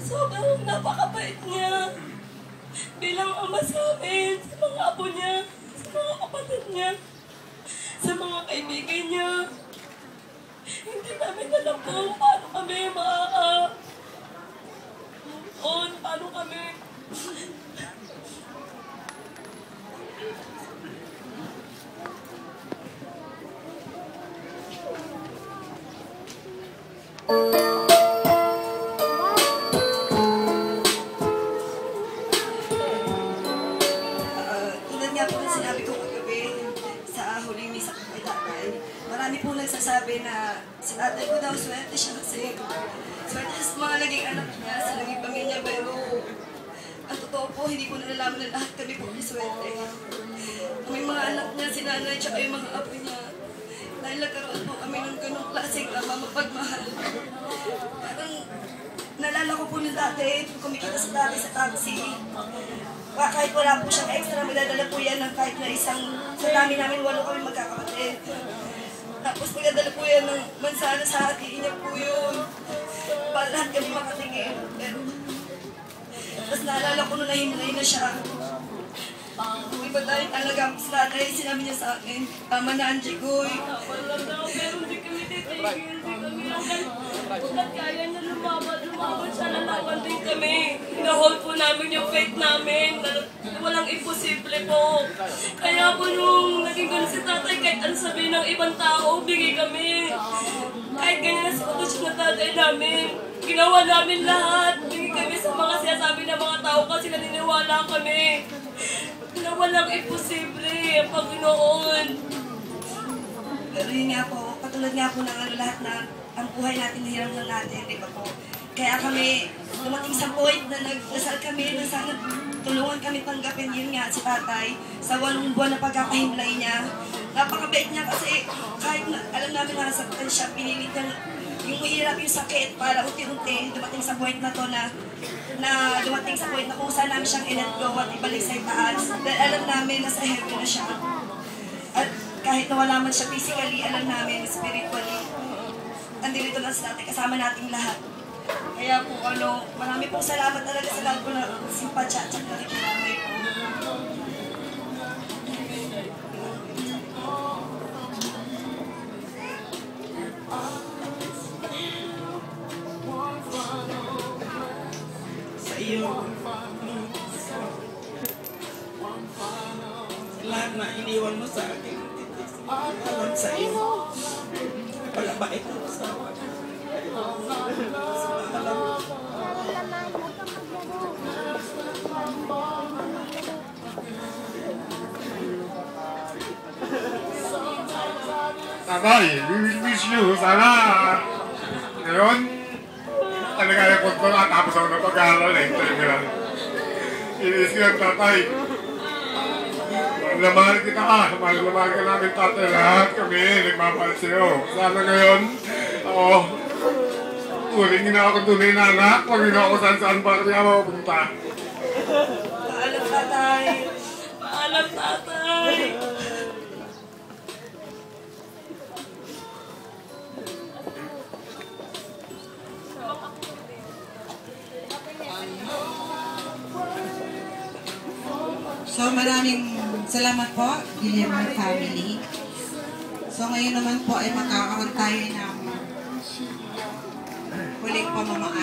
Sobrang napakabait niya. Bilang ama sa amin, sa mga apo niya, sa mga kapatid niya, sa mga kaibigan niya. Hindi namin alam kung paano kami paano kami. Tulad nga po ng sinabi ko kagabi sa huling misa ko kay tatay, marami po nagsasabi na si tatay ko daw swerte siya kasi swerte sa mga naging anak niya, sa naging pamilya, pero ang totoo po, hindi ko nalalaman na lahat kami po ni swerte. May mga anak niya, si nanay, tsaka yung mga apo niya. Dahil nagkaroon po kami ng ganong klaseng ama mapagmahal. Parang nalala ko po ng dati, kumikita sa dati sa taxi. Kahit wala po siyang extra, magdadala po yan ng kahit na isang, sa dami namin, 8 kami magkakapatid. Tapos magdadala po yan ng mansana sa hatiin niya po yun. Para lahat kami makatingin. Pero, tapos naalala ko nung nahinay na siya. Iba tayo talaga sa tatay, sinabi niya sa akin, tama na Anjigoy. Pero hindi kami titigil, hindi kami hanggang kaya niya lumaban siya, lalaban din kami. Hinahold po namin yung faith namin, na walang imposible po. Kaya po nung naging gano'n si tatay, kahit ano sabihin ng ibang tao, bigay kami. Kahit ganyan na sitwasyon na tatay namin, ginawa namin lahat. Bigay kami sa mga sinasabi ng mga tao kasi naniniwala kami na walang imposible ang Panginoon. Pero yun nga po, katulad nga po ng lahat na ang buhay natin, hirap lang natin, di ba po? Kaya kami, dumating sa point na nagdasal kami na sana tulungan kami tanggapin yun nga si tatay sa 8 buwan na pagkakahimlay niya. Napakabait niya kasi kahit na, alam namin na nasaktan siya, pinilit niya yung mahirap yung sakit para unti-unti dumating sa point na to na dumating sa point na kung saan namin siyang i-let go at ibalik sa itaas. Dahil alam namin na sa heaven na siya. At kahit nawala man siya physically, alam namin spiritually. Andito lang sa natin, kasama nating lahat. Kaya po marami pong salamat talaga sa lahat po na simpatsya at nakikiramay po. Lahat na iniwan mo sa akin, alam sa iyo. Wala ba ito sa akin? Tatay, we will miss you. Sana ngayon, talaga yung punto na tapos ako na pag-aaral eh. Inis ko yung tatay. Mahal kita mahal ka namin tatay. Lahat kami, nagmamahal sa'yo. Sana ngayon, turing na ako tunay na anak. Huwag na ako saan pa kaya mapunta. Paalam tatay. Paalam tatay. So maraming salamat po, Guillermo family. So ngayon naman po ay magkakaroon tayo ng huling pamamaala.